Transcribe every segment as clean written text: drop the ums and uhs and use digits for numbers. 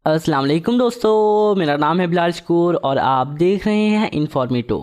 السلام علیکم دوستو، میرا نام ہے بلال شکور اور آپ دیکھ رہے ہیں انفارمیٹو۔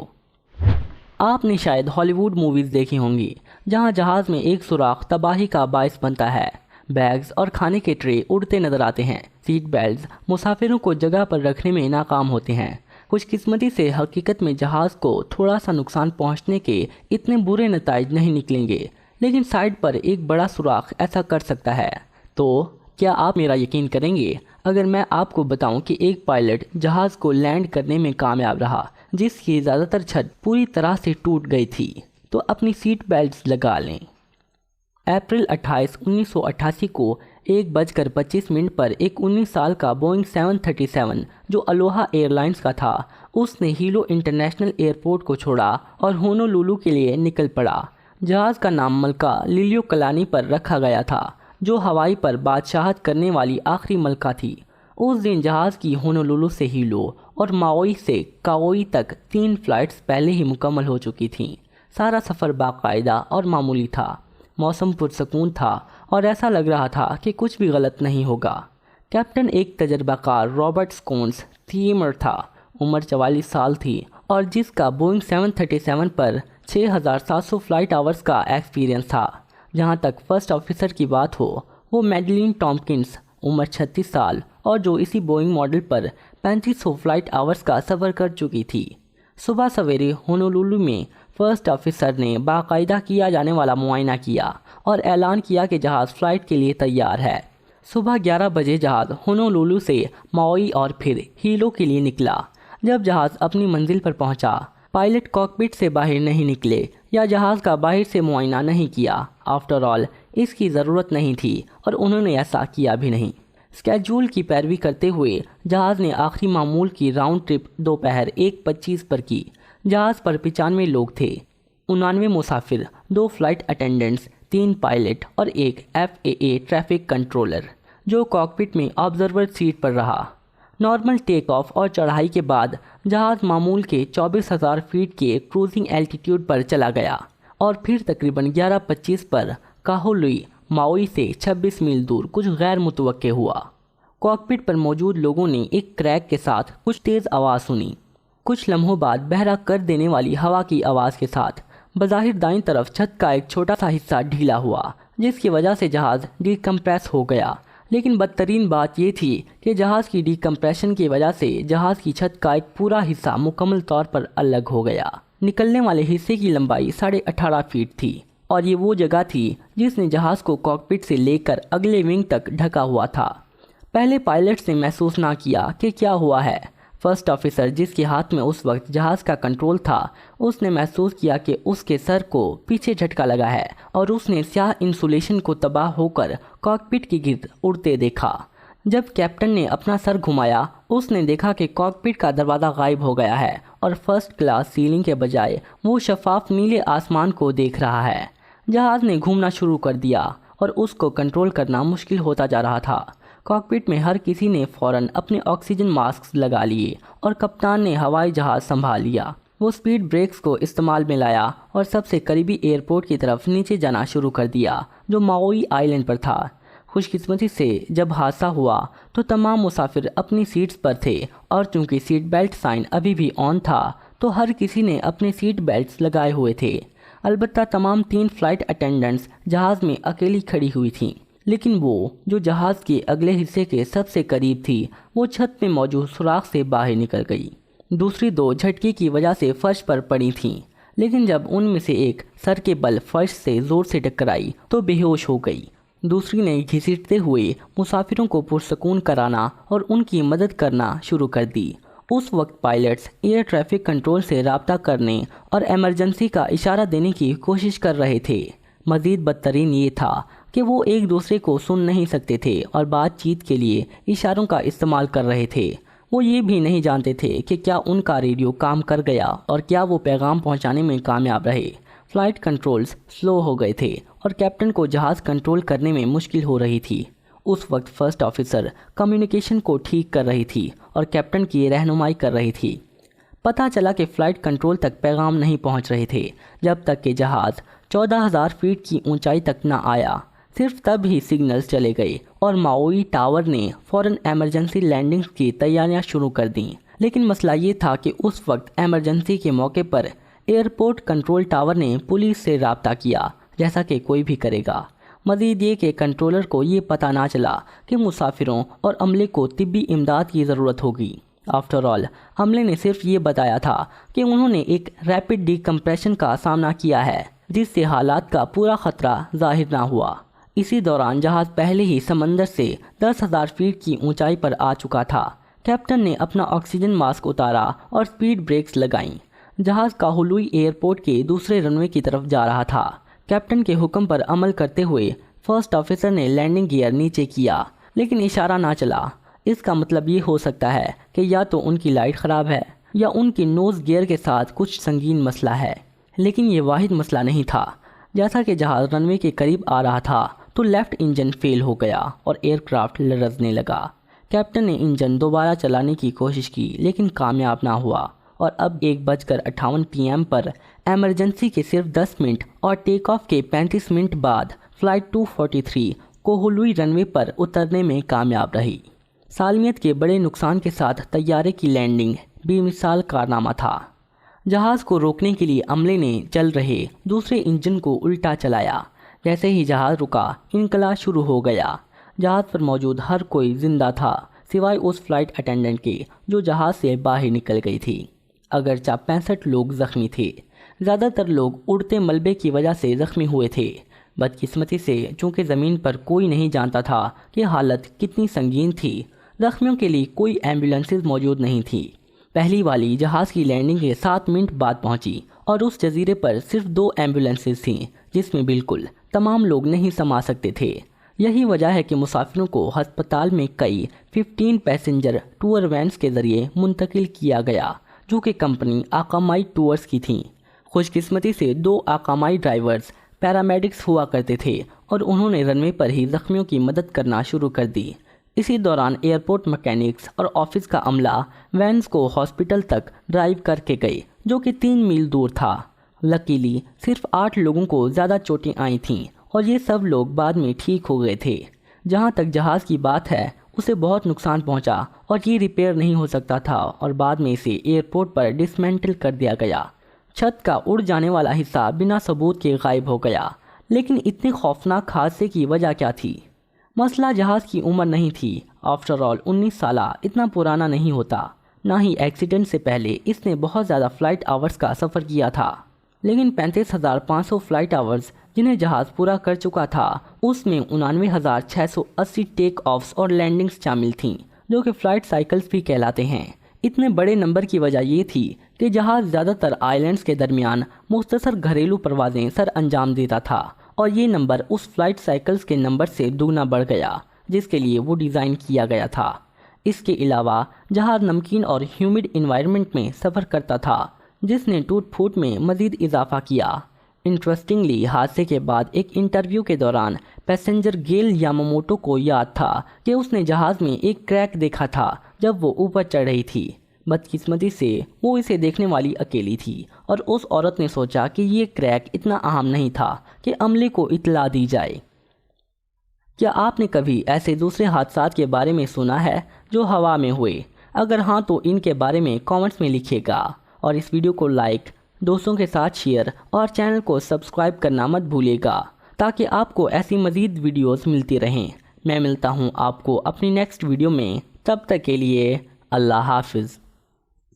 آپ نے شاید ہالی ووڈ موویز دیکھی ہوں گی جہاں جہاز میں ایک سوراخ تباہی کا باعث بنتا ہے، بیگز اور کھانے کے ٹرے اڑتے نظر آتے ہیں، سیٹ بیلٹس مسافروں کو جگہ پر رکھنے میں ناکام ہوتے ہیں۔ خوش قسمتی سے حقیقت میں جہاز کو تھوڑا سا نقصان پہنچنے کے اتنے برے نتائج نہیں نکلیں گے، لیکن سائڈ پر ایک بڑا سوراخ ایسا کر سکتا ہے۔ تو کیا آپ میرا یقین کریں گے اگر میں آپ کو بتاؤں کہ ایک پائلٹ جہاز کو لینڈ کرنے میں کامیاب رہا جس کی زیادہ تر چھت پوری طرح سے ٹوٹ گئی تھی؟ تو اپنی سیٹ بیلٹس لگا لیں۔ اپریل 28، 1988 کو 1:25 پر ایک 19 سال کا بوئنگ 737 جو الوہا ایئر لائنز کا تھا، اس نے ہیلو انٹرنیشنل ایئرپورٹ کو چھوڑا اور ہونولولو کے لیے نکل پڑا۔ جہاز کا نام ملکہ لیلیو کلانی پر رکھا گیا تھا، جو ہوائی پر بادشاہت کرنے والی آخری ملکہ تھی۔ اس دن جہاز کی ہونولولو سے ہیلو اور ماؤی سے کاؤئی تک 3 فلائٹس پہلے ہی مکمل ہو چکی تھیں۔ سارا سفر باقاعدہ اور معمولی تھا، موسم پرسکون تھا اور ایسا لگ رہا تھا کہ کچھ بھی غلط نہیں ہوگا۔ کیپٹن ایک تجربہ کار رابرٹ سکونز تھیمر تھا، عمر 44 سال تھی اور جس کا بوئنگ 737 پر 6700 فلائٹ آورز کا ایکسپیرینس تھا۔ جہاں تک فرسٹ آفیسر کی بات ہو، وہ میڈلین ٹامکنز، عمر 36 سال اور جو اسی بوئنگ ماڈل پر 3500 فلائٹ آورز کا سفر کر چکی تھی۔ صبح سویرے ہونولولو میں فرسٹ آفیسر نے باقاعدہ کیا جانے والا معائنہ کیا اور اعلان کیا کہ جہاز فلائٹ کے لیے تیار ہے۔ صبح 11 بجے جہاز ہونولولو سے ماؤی اور پھر ہیلو کے لیے نکلا۔ جب جہاز اپنی منزل پر پہنچا، پائلٹ کاکپٹ سے باہر نہیں نکلے یا جہاز کا باہر سے معائنہ نہیں کیا۔ آفٹر آل اس کی ضرورت نہیں تھی اور انہوں نے ایسا کیا بھی نہیں۔ اسکیڈول کی پیروی کرتے ہوئے جہاز نے آخری معمول کی راؤنڈ ٹرپ دوپہر 1:25 پر کی۔ جہاز پر 95 لوگ تھے، 99 مسافر، 2 فلائٹ اٹینڈنٹس، 3 پائلٹ اور ایک FAA ٹریفک کنٹرولر جو کاکپٹ میں آبزرور سیٹ پر رہا۔ نارمل ٹیک آف اور چڑھائی کے بعد جہاز معمول کے 24,000 فیٹ کے کروزنگ الٹیٹیوڈ پر چلا گیا اور پھر تقریباً 11:25 پر کاہولوئی ماؤی سے 26 میل دور کچھ غیر متوقع ہوا۔ کاکپٹ پر موجود لوگوں نے ایک کریک کے ساتھ کچھ تیز آواز سنی۔ کچھ لمحوں بعد بہرا کر دینے والی ہوا کی آواز کے ساتھ بظاہر دائیں طرف چھت کا ایک چھوٹا سا حصہ ڈھیلا ہوا، جس کی وجہ سے جہاز ڈی کمپریس ہو گیا۔ لیکن بدترین بات یہ تھی کہ جہاز کی ڈی کمپریشن کی وجہ سے جہاز کی چھت کا ایک پورا حصہ مکمل طور پر الگ ہو گیا۔ نکلنے والے حصے کی لمبائی 18.5 فیٹ تھی اور یہ وہ جگہ تھی جس نے جہاز کو کاکپٹ سے لے کر اگلے ونگ تک ڈھکا ہوا تھا۔ پہلے پائلٹ نے محسوس نہ کیا کہ کیا ہوا ہے۔ فرسٹ آفیسر جس کے ہاتھ میں اس وقت جہاز کا کنٹرول تھا، اس نے محسوس کیا کہ اس کے سر کو پیچھے جھٹکا لگا ہے اور اس نے سیاہ انسولیشن کو تباہ ہو کر کاکپٹ کے گرد اڑتے دیکھا۔ جب کیپٹن نے اپنا سر گھمایا، اس نے دیکھا کہ کاکپٹ کا دروازہ غائب ہو گیا ہے اور فرسٹ کلاس سیلنگ کے بجائے وہ شفاف نیلے آسمان کو دیکھ رہا ہے۔ جہاز نے گھومنا شروع کر دیا اور اس کو کنٹرول کرنا مشکل ہوتا جا رہا تھا۔ کاکپٹ میں ہر کسی نے فوراً اپنے آکسیجن ماسک لگا لیے اور کپتان نے ہوائی جہاز سنبھال لیا۔ وہ سپیڈ بریکس کو استعمال میں لایا اور سب سے قریبی ایئرپورٹ کی طرف نیچے جانا شروع کر دیا جو ماؤی آئیلینڈ پر تھا۔ خوش قسمتی سے جب حادثہ ہوا تو تمام مسافر اپنی سیٹس پر تھے اور چونکہ سیٹ بیلٹ سائن ابھی بھی آن تھا تو ہر کسی نے اپنے سیٹ بیلٹس لگائے ہوئے تھے۔ البتہ تمام 3 فلائٹ اٹینڈنٹس جہاز میں اکیلی کھڑی ہوئی تھیں، لیکن وہ جو جہاز کے اگلے حصے کے سب سے قریب تھی وہ چھت میں موجود سوراخ سے باہر نکل گئی۔ دوسری 2 جھٹکے کی وجہ سے فرش پر پڑی تھیں، لیکن جب ان میں سے ایک سر کے بل فرش سے زور سے ٹکرائی تو بے ہوش ہو گئی۔ دوسری نے گھسیٹتے ہوئے مسافروں کو پرسکون کرانا اور ان کی مدد کرنا شروع کر دی۔ اس وقت پائلٹس ایئر ٹریفک کنٹرول سے رابطہ کرنے اور ایمرجنسی کا اشارہ دینے کی کوشش کر رہے تھے۔ مزید بدترین یہ تھا کہ وہ ایک دوسرے کو سن نہیں سکتے تھے اور بات چیت کے لیے اشاروں کا استعمال کر رہے تھے۔ وہ یہ بھی نہیں جانتے تھے کہ کیا ان کا ریڈیو کام کر گیا اور کیا وہ پیغام پہنچانے میں کامیاب رہے۔ فلائٹ کنٹرولز سلو ہو گئے تھے اور کیپٹن کو جہاز کنٹرول کرنے میں مشکل ہو رہی تھی۔ اس وقت فرسٹ آفیسر کمیونیکیشن کو ٹھیک کر رہی تھی اور کیپٹن کی رہنمائی کر رہی تھی۔ پتہ چلا کہ فلائٹ کنٹرول تک پیغام نہیں پہنچ رہے تھے جب تک کہ جہاز 14,000 فیٹ کی اونچائی تک نہ آیا۔ صرف تب ہی سگنلز چلے گئے اور ماؤی ٹاور نے فوراً ایمرجنسی لینڈنگز کی تیاریاں شروع کر دیں، لیکن مسئلہ یہ تھا کہ اس وقت ایمرجنسی کے موقع پر ایئرپورٹ کنٹرول ٹاور نے پولیس سے رابطہ کیا، جیسا کہ کوئی بھی کرے گا۔ مزید یہ کہ کنٹرولر کو یہ پتہ نہ چلا کہ مسافروں اور عملے کو طبی امداد کی ضرورت ہوگی۔ آفٹر آل، عملے نے صرف یہ بتایا تھا کہ انہوں نے ایک ریپڈ ڈیکمپریشن کا سامنا کیا ہے، جس سے حالات کا پورا خطرہ ظاہر نہ ہوا۔ اسی دوران جہاز پہلے ہی سمندر سے 10,000 فیٹ کی اونچائی پر آ چکا تھا۔ کیپٹن نے اپنا آکسیجن ماسک اتارا اور سپیڈ بریکس لگائیں۔ جہاز کاہلوئی ایئرپورٹ کے دوسرے رن وے کی طرف جا رہا تھا۔ کیپٹن کے حکم پر عمل کرتے ہوئے فرسٹ آفیسر نے لینڈنگ گیئر نیچے کیا، لیکن اشارہ نہ چلا۔ اس کا مطلب یہ ہو سکتا ہے کہ یا تو ان کی لائٹ خراب ہے یا ان کی نوز گیئر کے ساتھ کچھ سنگین مسئلہ ہے، لیکن یہ واحد مسئلہ نہیں تھا۔ جیسا کہ جہاز رن وے کے قریب آ رہا تھا تو لیفٹ انجن فیل ہو گیا اور ایئر کرافٹ لرزنے لگا۔ کیپٹن نے انجن دوبارہ چلانے کی کوشش کی لیکن کامیاب نہ ہوا، اور اب 1:58 PM پر ایمرجنسی کے صرف 10 منٹ اور ٹیک آف کے 35 منٹ بعد فلائٹ 243 کوہلوئی رن وے پر اترنے میں کامیاب رہی۔ سالمیت کے بڑے نقصان کے ساتھ طیارے کی لینڈنگ بے مثال کارنامہ تھا۔ جہاز کو روکنے کے لیے عملے نے چل رہے دوسرے انجن کو الٹا چلایا۔ جیسے ہی جہاز رکا، انقلاب شروع ہو گیا۔ جہاز پر موجود ہر کوئی زندہ تھا سوائے اس فلائٹ اٹینڈنٹ کے جو جہاز سے باہر نکل گئی تھی۔ اگرچہ 65 لوگ زخمی تھے، زیادہ تر لوگ اڑتے ملبے کی وجہ سے زخمی ہوئے تھے۔ بدقسمتی سے چونکہ زمین پر کوئی نہیں جانتا تھا کہ حالت کتنی سنگین تھی، زخمیوں کے لیے کوئی ایمبولینسز موجود نہیں تھی۔ پہلی والی جہاز کی لینڈنگ کے 7 منٹ بعد پہنچی اور اس جزیرے پر صرف 2 ایمبولینسز تھیں جس میں بالکل تمام لوگ نہیں سما سکتے تھے۔ یہی وجہ ہے کہ مسافروں کو ہسپتال میں کئی 15 پیسنجر ٹور وینز کے ذریعے منتقل کیا گیا جو کہ کمپنی آقامائی ٹورز کی تھیں۔ خوش قسمتی سے 2 آقامائی ڈرائیورز پیرامیڈکس ہوا کرتے تھے اور انہوں نے رن وے پر ہی زخمیوں کی مدد کرنا شروع کر دی۔ اسی دوران ایئرپورٹ میکینکس اور آفس کا عملہ وینز کو ہاسپٹل تک ڈرائیو کر کے گئے جو کہ 3 میل دور تھا۔ لکیلی صرف 8 لوگوں کو زیادہ چوٹیں آئی تھیں اور یہ سب لوگ بعد میں ٹھیک ہو گئے تھے۔ جہاں تک جہاز کی بات ہے، اسے بہت نقصان پہنچا اور یہ ریپیئر نہیں ہو سکتا تھا اور بعد میں اسے ایئرپورٹ پر ڈسمینٹل کر دیا گیا۔ چھت کا اڑ جانے والا حصہ بنا ثبوت کے غائب ہو گیا، لیکن اتنے خوفناک حادثے کی وجہ کیا تھی؟ مسئلہ جہاز کی عمر نہیں تھی۔ آفٹر آل 19 سالہ اتنا پرانا نہیں ہوتا، نہ ہی ایکسیڈنٹ سے پہلے اس نے بہت زیادہ فلائٹ آورز کا سفر کیا تھا، لیکن 35,500 فلائٹ آورز جنہیں جہاز پورا کر چکا تھا اس میں 99,680 ٹیک آفز اور لینڈنگز شامل تھیں جو کہ فلائٹ سائیکلز بھی کہلاتے ہیں۔ اتنے بڑے نمبر کی وجہ یہ تھی کہ جہاز زیادہ تر آئلینڈز کے درمیان مختصر گھریلو پروازیں سر انجام دیتا تھا، اور یہ نمبر اس فلائٹ سائیکلز کے نمبر سے دگنا بڑھ گیا جس کے لیے وہ ڈیزائن کیا گیا تھا۔ اس کے علاوہ جہاز نمکین اور ہیومڈ انوائرمنٹ میں سفر کرتا تھا جس نے ٹوٹ پھوٹ میں مزید اضافہ کیا۔ انٹرسٹنگلی، حادثے کے بعد ایک انٹرویو کے دوران پیسنجر گیل یاماموٹو کو یاد تھا کہ اس نے جہاز میں ایک کریک دیکھا تھا جب وہ اوپر چڑھ رہی تھی۔ بدقسمتی سے وہ اسے دیکھنے والی اکیلی تھی اور اس عورت نے سوچا کہ یہ کریک اتنا اہم نہیں تھا کہ عملے کو اطلاع دی جائے۔ کیا آپ نے کبھی ایسے دوسرے حادثات کے بارے میں سنا ہے جو ہوا میں ہوئے؟ اگر ہاں تو ان کے بارے میں کامنٹس میں لکھیے گا، اور اس ویڈیو کو لائک، دوستوں کے ساتھ شیئر اور چینل کو سبسکرائب کرنا مت بھولیے گا تاکہ آپ کو ایسی مزید ویڈیوز ملتی رہیں۔ میں ملتا ہوں آپ کو اپنی نیکسٹ ویڈیو میں، تب تک کے لیے اللہ حافظ۔